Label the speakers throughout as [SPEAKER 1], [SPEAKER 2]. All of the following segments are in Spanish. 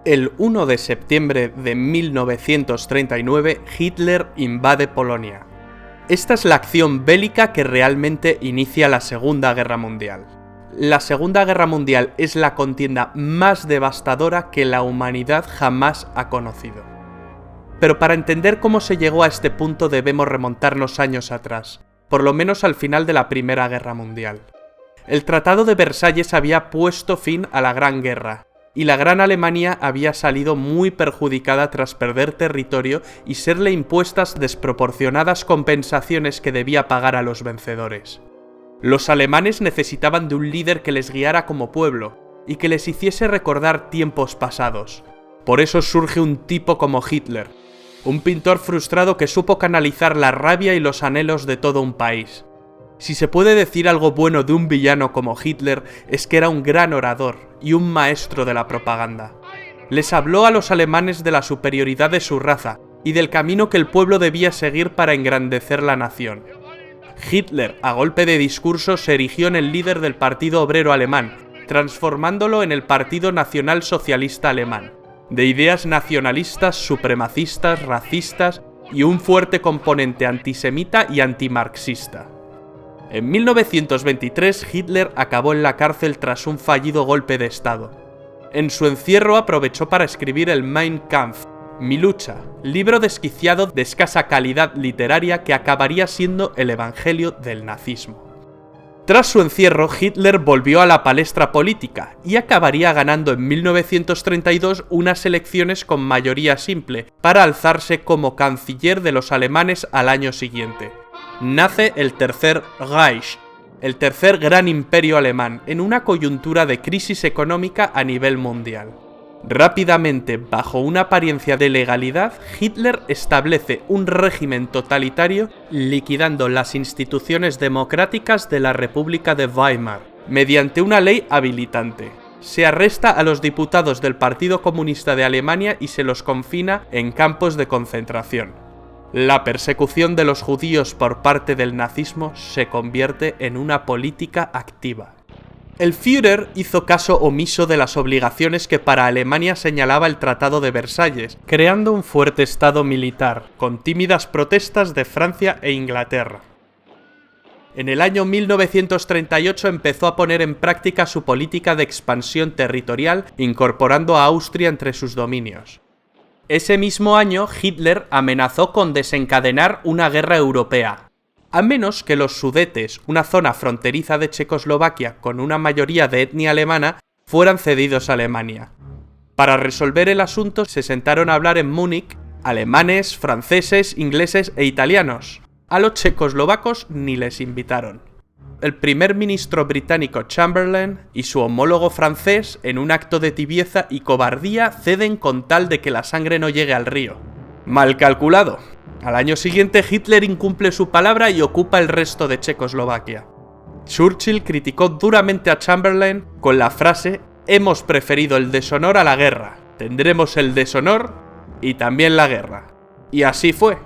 [SPEAKER 1] El 1 de septiembre de 1939, Hitler invade Polonia. Esta es la acción bélica que realmente inicia la Segunda Guerra Mundial. La Segunda Guerra Mundial es la contienda más devastadora que la humanidad jamás ha conocido. Pero para entender cómo se llegó a este punto debemos remontarnos años atrás, por lo menos al final de la Primera Guerra Mundial. El Tratado de Versalles había puesto fin a la Gran Guerra, y la Gran Alemania había salido muy perjudicada tras perder territorio y serle impuestas desproporcionadas compensaciones que debía pagar a los vencedores. Los alemanes necesitaban de un líder que les guiara como pueblo y que les hiciese recordar tiempos pasados. Por eso surge un tipo como Hitler, un pintor frustrado que supo canalizar la rabia y los anhelos de todo un país. Si se puede decir algo bueno de un villano como Hitler, es que era un gran orador y un maestro de la propaganda. Les habló a los alemanes de la superioridad de su raza y del camino que el pueblo debía seguir para engrandecer la nación. Hitler, a golpe de discurso, se erigió en el líder del Partido Obrero Alemán, transformándolo en el Partido Nacional Socialista Alemán, de ideas nacionalistas, supremacistas, racistas y un fuerte componente antisemita y antimarxista. En 1923, Hitler acabó en la cárcel tras un fallido golpe de Estado. En su encierro aprovechó para escribir el Mein Kampf, Mi lucha, libro desquiciado de escasa calidad literaria que acabaría siendo el evangelio del nazismo. Tras su encierro, Hitler volvió a la palestra política y acabaría ganando en 1932 unas elecciones con mayoría simple para alzarse como canciller de los alemanes al año siguiente. Nace el Tercer Reich, el tercer gran imperio alemán, en una coyuntura de crisis económica a nivel mundial. Rápidamente, bajo una apariencia de legalidad, Hitler establece un régimen totalitario liquidando las instituciones democráticas de la República de Weimar, mediante una ley habilitante. Se arresta a los diputados del Partido Comunista de Alemania y se los confina en campos de concentración. La persecución de los judíos por parte del nazismo se convierte en una política activa. El Führer hizo caso omiso de las obligaciones que para Alemania señalaba el Tratado de Versalles, creando un fuerte estado militar, con tímidas protestas de Francia e Inglaterra. En el año 1938 empezó a poner en práctica su política de expansión territorial, incorporando a Austria entre sus dominios. Ese mismo año, Hitler amenazó con desencadenar una guerra europea, a menos que los Sudetes, una zona fronteriza de Checoslovaquia con una mayoría de etnia alemana, fueran cedidos a Alemania. Para resolver el asunto se sentaron a hablar en Múnich alemanes, franceses, ingleses e italianos. A los checoslovacos ni les invitaron. El primer ministro británico Chamberlain y su homólogo francés, en un acto de tibieza y cobardía, ceden con tal de que la sangre no llegue al río. Mal calculado. Al año siguiente Hitler incumple su palabra y ocupa el resto de Checoslovaquia. Churchill criticó duramente a Chamberlain con la frase «Hemos preferido el deshonor a la guerra, tendremos el deshonor y también la guerra». Y así fue.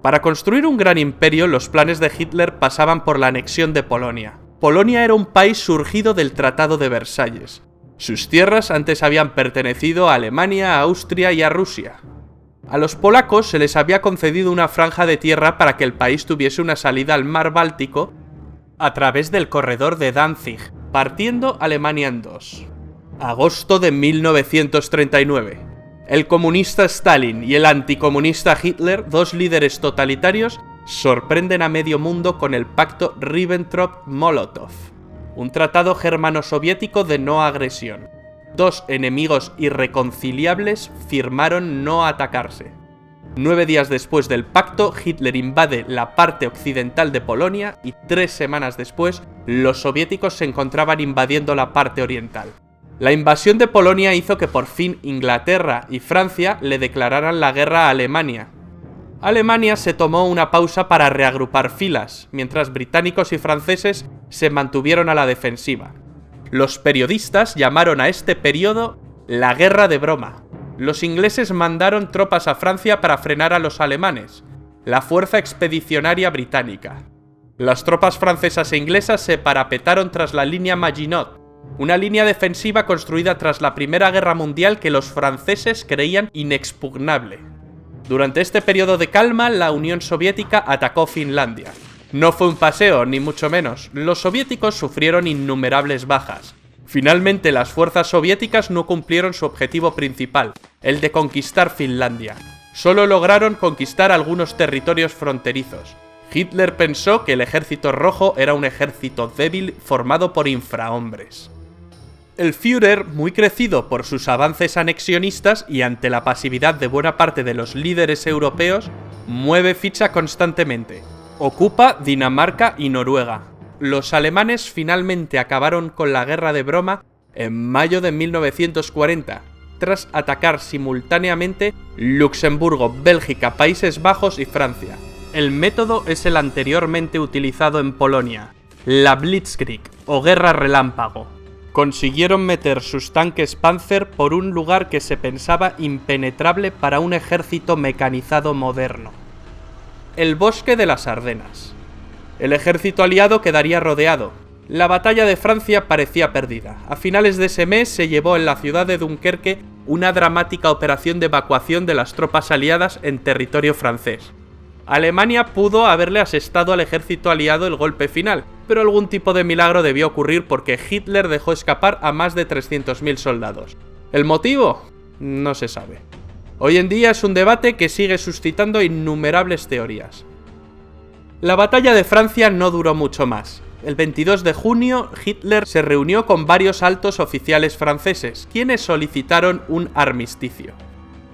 [SPEAKER 1] Para construir un gran imperio, los planes de Hitler pasaban por la anexión de Polonia. Polonia era un país surgido del Tratado de Versalles. Sus tierras antes habían pertenecido a Alemania, a Austria y a Rusia. A los polacos se les había concedido una franja de tierra para que el país tuviese una salida al mar Báltico a través del corredor de Danzig, partiendo Alemania en dos. Agosto de 1939. El comunista Stalin y el anticomunista Hitler, dos líderes totalitarios, sorprenden a medio mundo con el pacto Ribbentrop-Molotov, un tratado germano-soviético de no agresión. Dos enemigos irreconciliables firmaron no atacarse. 9 días después del pacto, Hitler invade la parte occidental de Polonia y 3 semanas después, los soviéticos se encontraban invadiendo la parte oriental. La invasión de Polonia hizo que por fin Inglaterra y Francia le declararan la guerra a Alemania. Alemania se tomó una pausa para reagrupar filas, mientras británicos y franceses se mantuvieron a la defensiva. Los periodistas llamaron a este periodo la Guerra de Broma. Los ingleses mandaron tropas a Francia para frenar a los alemanes, la Fuerza Expedicionaria Británica. Las tropas francesas e inglesas se parapetaron tras la línea Maginot, una línea defensiva construida tras la Primera Guerra Mundial que los franceses creían inexpugnable. Durante este periodo de calma, la Unión Soviética atacó Finlandia. No fue un paseo, ni mucho menos. Los soviéticos sufrieron innumerables bajas. Finalmente, las fuerzas soviéticas no cumplieron su objetivo principal, el de conquistar Finlandia. Solo lograron conquistar algunos territorios fronterizos. Hitler pensó que el Ejército Rojo era un ejército débil formado por infrahombres. El Führer, muy crecido por sus avances anexionistas y ante la pasividad de buena parte de los líderes europeos, mueve ficha constantemente. Ocupa Dinamarca y Noruega. Los alemanes finalmente acabaron con la guerra de broma en mayo de 1940, tras atacar simultáneamente Luxemburgo, Bélgica, Países Bajos y Francia. El método es el anteriormente utilizado en Polonia, la Blitzkrieg o Guerra Relámpago. Consiguieron meter sus tanques Panzer por un lugar que se pensaba impenetrable para un ejército mecanizado moderno. El bosque de las Ardenas. El ejército aliado quedaría rodeado. La batalla de Francia parecía perdida. A finales de ese mes se llevó en la ciudad de Dunkerque una dramática operación de evacuación de las tropas aliadas en territorio francés. Alemania pudo haberle asestado al ejército aliado el golpe final, pero algún tipo de milagro debió ocurrir porque Hitler dejó escapar a más de 300.000 soldados. ¿El motivo? No se sabe. Hoy en día es un debate que sigue suscitando innumerables teorías. La batalla de Francia no duró mucho más. El 22 de junio, Hitler se reunió con varios altos oficiales franceses, quienes solicitaron un armisticio.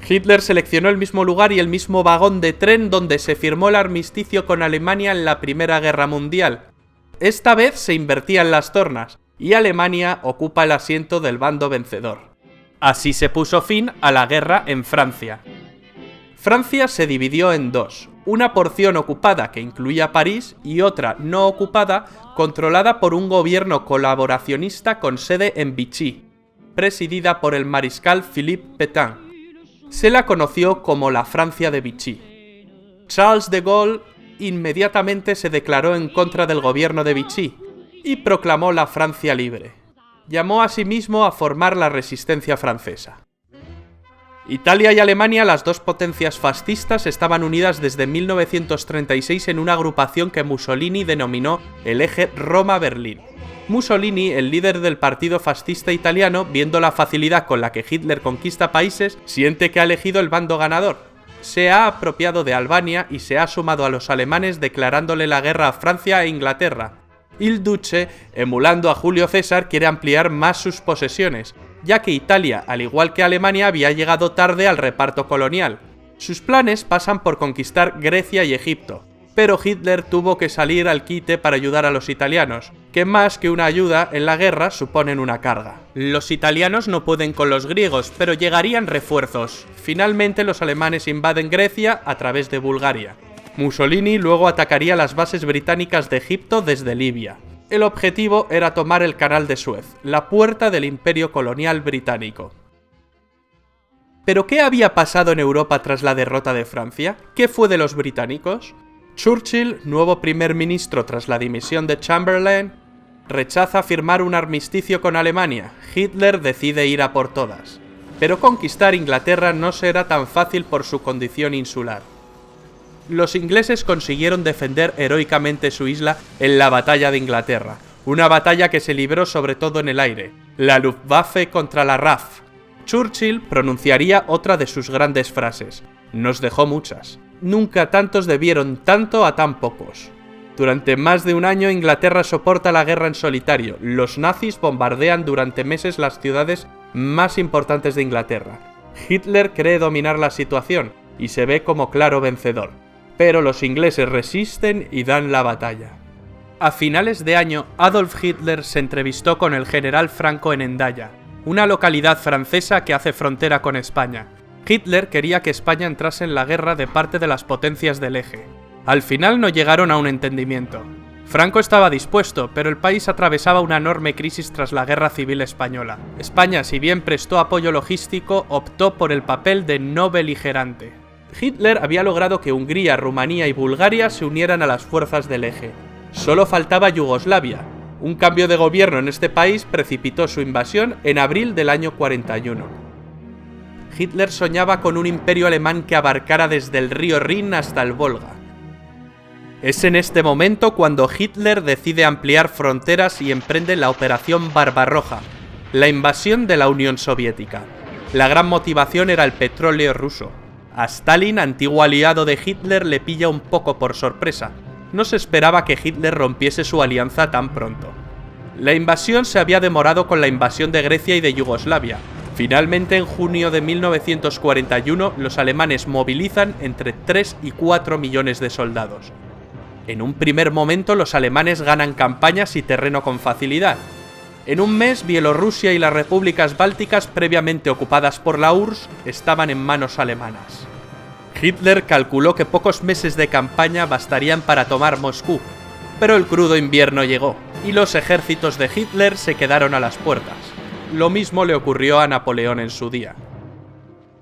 [SPEAKER 1] Hitler seleccionó el mismo lugar y el mismo vagón de tren donde se firmó el armisticio con Alemania en la Primera Guerra Mundial. Esta vez se invertían las tornas, y Alemania ocupa el asiento del bando vencedor. Así se puso fin a la guerra en Francia. Francia se dividió en dos, una porción ocupada que incluía París y otra no ocupada controlada por un gobierno colaboracionista con sede en Vichy, presidida por el mariscal Philippe Pétain. Se la conoció como la Francia de Vichy. Charles de Gaulle inmediatamente se declaró en contra del gobierno de Vichy y proclamó la Francia libre. Llamó asimismo a formar la resistencia francesa. Italia y Alemania, las dos potencias fascistas, estaban unidas desde 1936 en una agrupación que Mussolini denominó el eje Roma-Berlín. Mussolini, el líder del partido fascista italiano, viendo la facilidad con la que Hitler conquista países, siente que ha elegido el bando ganador. Se ha apropiado de Albania y se ha sumado a los alemanes declarándole la guerra a Francia e Inglaterra. Il Duce, emulando a Julio César, quiere ampliar más sus posesiones, ya que Italia, al igual que Alemania, había llegado tarde al reparto colonial. Sus planes pasan por conquistar Grecia y Egipto, pero Hitler tuvo que salir al quite para ayudar a los italianos, que más que una ayuda en la guerra suponen una carga. Los italianos no pueden con los griegos, pero llegarían refuerzos. Finalmente los alemanes invaden Grecia a través de Bulgaria. Mussolini luego atacaría las bases británicas de Egipto desde Libia. El objetivo era tomar el Canal de Suez, la puerta del imperio colonial británico. ¿Pero qué había pasado en Europa tras la derrota de Francia? ¿Qué fue de los británicos? Churchill, nuevo primer ministro tras la dimisión de Chamberlain, rechaza firmar un armisticio con Alemania. Hitler decide ir a por todas. Pero conquistar Inglaterra no será tan fácil por su condición insular. Los ingleses consiguieron defender heroicamente su isla en la batalla de Inglaterra, una batalla que se libró sobre todo en el aire, la Luftwaffe contra la RAF. Churchill pronunciaría otra de sus grandes frases: "Nos dejó muchas. Nunca tantos debieron tanto a tan pocos". Durante más de un año Inglaterra soporta la guerra en solitario. Los nazis bombardean durante meses las ciudades más importantes de Inglaterra. Hitler cree dominar la situación y se ve como claro vencedor, pero los ingleses resisten y dan la batalla. A finales de año, Adolf Hitler se entrevistó con el general Franco en Hendaya, una localidad francesa que hace frontera con España. Hitler quería que España entrase en la guerra de parte de las potencias del eje. Al final no llegaron a un entendimiento. Franco estaba dispuesto, pero el país atravesaba una enorme crisis tras la Guerra Civil Española. España, si bien prestó apoyo logístico, optó por el papel de no beligerante. Hitler había logrado que Hungría, Rumanía y Bulgaria se unieran a las fuerzas del eje. Solo faltaba Yugoslavia, Un cambio de gobierno en este país precipitó su invasión en abril del año 41. Hitler soñaba con un imperio alemán que abarcara desde el río Rin hasta el Volga. Es en este momento cuando Hitler decide ampliar fronteras y emprende la Operación Barbarroja, la invasión de la Unión Soviética. La gran motivación era el petróleo ruso. A Stalin, antiguo aliado de Hitler, le pilla un poco por sorpresa. No se esperaba que Hitler rompiese su alianza tan pronto. La invasión se había demorado con la invasión de Grecia y de Yugoslavia. Finalmente, en junio de 1941, los alemanes movilizan entre 3 y 4 millones de soldados. En un primer momento, los alemanes ganan campañas y terreno con facilidad. En un mes, Bielorrusia y las repúblicas bálticas previamente ocupadas por la URSS estaban en manos alemanas. Hitler calculó que pocos meses de campaña bastarían para tomar Moscú, pero el crudo invierno llegó, y los ejércitos de Hitler se quedaron a las puertas. Lo mismo le ocurrió a Napoleón en su día.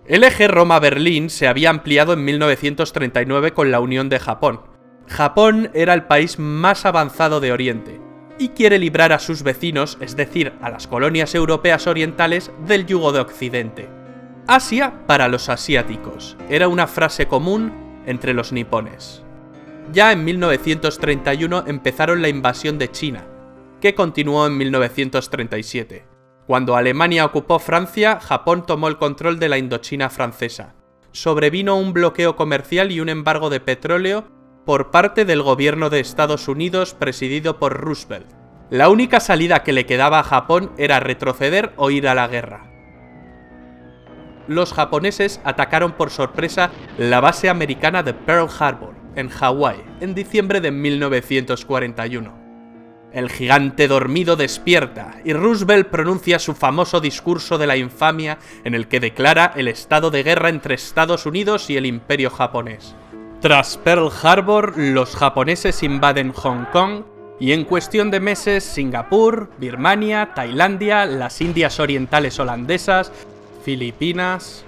[SPEAKER 1] El eje Roma-Berlín se había ampliado en 1939 con la unión de Japón. Japón era el país más avanzado de Oriente, y quiere librar a sus vecinos, es decir, a las colonias europeas orientales, del yugo de Occidente. Asia para los asiáticos, era una frase común entre los nipones. Ya en 1931 empezaron la invasión de China, que continuó en 1937. Cuando Alemania ocupó Francia, Japón tomó el control de la Indochina francesa. Sobrevino un bloqueo comercial y un embargo de petróleo por parte del gobierno de Estados Unidos presidido por Roosevelt. La única salida que le quedaba a Japón era retroceder o ir a la guerra. Los japoneses atacaron por sorpresa la base americana de Pearl Harbor, en Hawái, en diciembre de 1941. El gigante dormido despierta y Roosevelt pronuncia su famoso discurso de la infamia en el que declara el estado de guerra entre Estados Unidos y el Imperio japonés. Tras Pearl Harbor, los japoneses invaden Hong Kong y en cuestión de meses Singapur, Birmania, Tailandia, las Indias Orientales holandesas, Filipinas...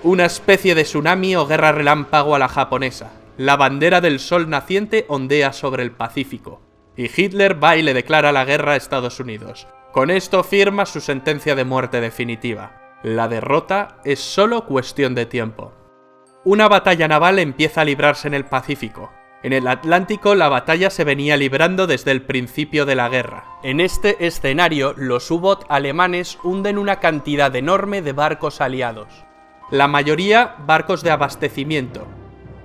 [SPEAKER 1] Una especie de tsunami o guerra relámpago a la japonesa. La bandera del sol naciente ondea sobre el Pacífico. Y Hitler va y le declara la guerra a Estados Unidos. Con esto firma su sentencia de muerte definitiva. La derrota es solo cuestión de tiempo. Una batalla naval empieza a librarse en el Pacífico. En el Atlántico la batalla se venía librando desde el principio de la guerra. En este escenario, los U-Boot alemanes hunden una cantidad enorme de barcos aliados. La mayoría barcos de abastecimiento.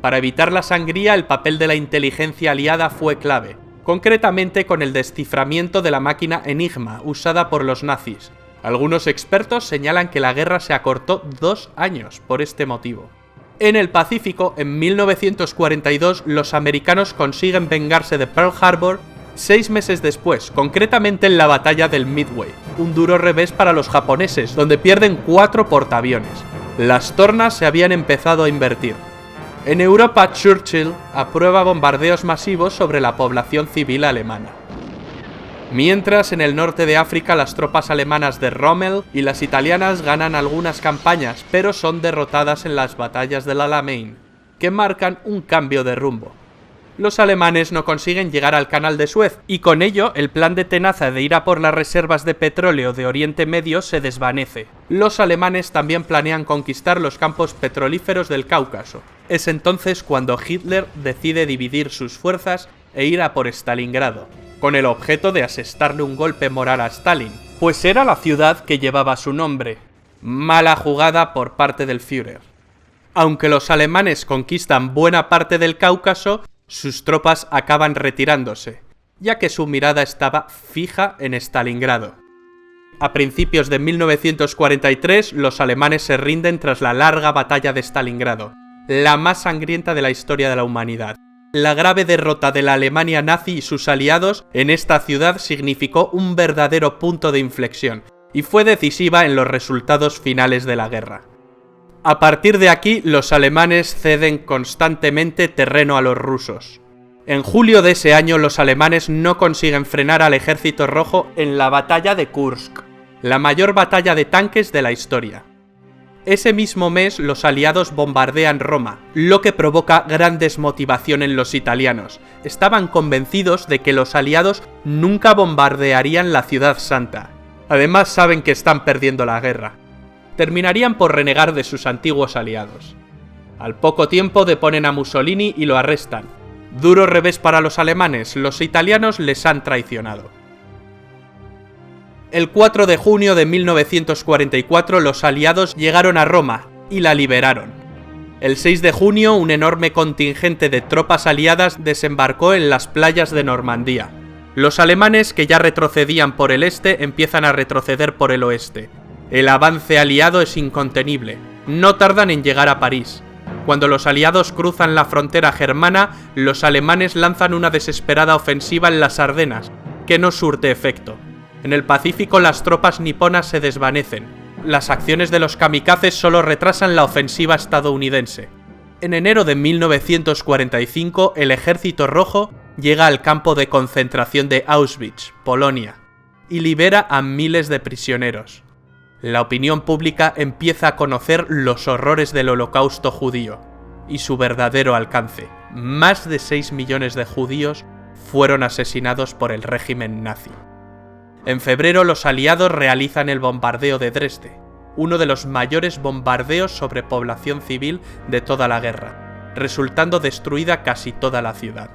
[SPEAKER 1] Para evitar la sangría, el papel de la inteligencia aliada fue clave. Concretamente con el desciframiento de la máquina Enigma usada por los nazis. Algunos expertos señalan que la guerra se acortó 2 años por este motivo. En el Pacífico, en 1942, los americanos consiguen vengarse de Pearl Harbor 6 meses después, concretamente en la batalla del Midway, un duro revés para los japoneses, donde pierden 4 portaaviones. Las tornas se habían empezado a invertir. En Europa, Churchill aprueba bombardeos masivos sobre la población civil alemana. Mientras, en el norte de África, las tropas alemanas de Rommel y las italianas ganan algunas campañas, pero son derrotadas en las batallas del Alamein, que marcan un cambio de rumbo. Los alemanes no consiguen llegar al Canal de Suez, y con ello el plan de Tenaza de ir a por las reservas de petróleo de Oriente Medio se desvanece. Los alemanes también planean conquistar los campos petrolíferos del Cáucaso. Es entonces cuando Hitler decide dividir sus fuerzas e ir a por Stalingrado, con el objeto de asestarle un golpe moral a Stalin, pues era la ciudad que llevaba su nombre. Mala jugada por parte del Führer. Aunque los alemanes conquistan buena parte del Cáucaso, sus tropas acaban retirándose, ya que su mirada estaba fija en Stalingrado. A principios de 1943, los alemanes se rinden tras la larga batalla de Stalingrado, la más sangrienta de la historia de la humanidad. La grave derrota de la Alemania nazi y sus aliados en esta ciudad significó un verdadero punto de inflexión, y fue decisiva en los resultados finales de la guerra. A partir de aquí, los alemanes ceden constantemente terreno a los rusos. En julio de ese año, los alemanes no consiguen frenar al ejército rojo en la batalla de Kursk, la mayor batalla de tanques de la historia. Ese mismo mes los aliados bombardean Roma, lo que provoca gran desmotivación en los italianos. Estaban convencidos de que los aliados nunca bombardearían la ciudad santa. Además saben que están perdiendo la guerra. Terminarían por renegar de sus antiguos aliados. Al poco tiempo deponen a Mussolini y lo arrestan. Duro revés para los alemanes, los italianos les han traicionado. El 4 de junio de 1944 los aliados llegaron a Roma y la liberaron. El 6 de junio un enorme contingente de tropas aliadas desembarcó en las playas de Normandía. Los alemanes, que ya retrocedían por el este, empiezan a retroceder por el oeste. El avance aliado es incontenible. No tardan en llegar a París. Cuando los aliados cruzan la frontera germana, los alemanes lanzan una desesperada ofensiva en las Ardenas, que no surte efecto. En el Pacífico las tropas niponas se desvanecen. Las acciones de los kamikazes solo retrasan la ofensiva estadounidense. En enero de 1945, el Ejército Rojo llega al campo de concentración de Auschwitz, Polonia, y libera a miles de prisioneros. La opinión pública empieza a conocer los horrores del Holocausto judío y su verdadero alcance. Más de 6 millones de judíos fueron asesinados por el régimen nazi. En febrero los aliados realizan el bombardeo de Dresde, uno de los mayores bombardeos sobre población civil de toda la guerra, resultando destruida casi toda la ciudad.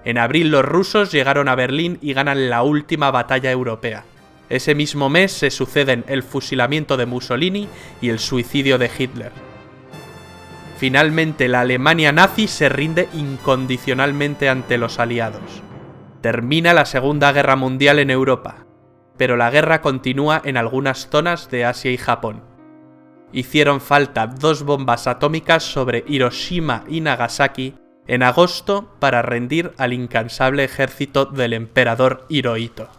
[SPEAKER 1] En abril los rusos llegaron a Berlín y ganan la última batalla europea. Ese mismo mes se suceden el fusilamiento de Mussolini y el suicidio de Hitler. Finalmente la Alemania nazi se rinde incondicionalmente ante los aliados. Termina la Segunda Guerra Mundial en Europa, pero la guerra continúa en algunas zonas de Asia y Japón. Hicieron falta 2 bombas atómicas sobre Hiroshima y Nagasaki en agosto para rendir al incansable ejército del emperador Hirohito.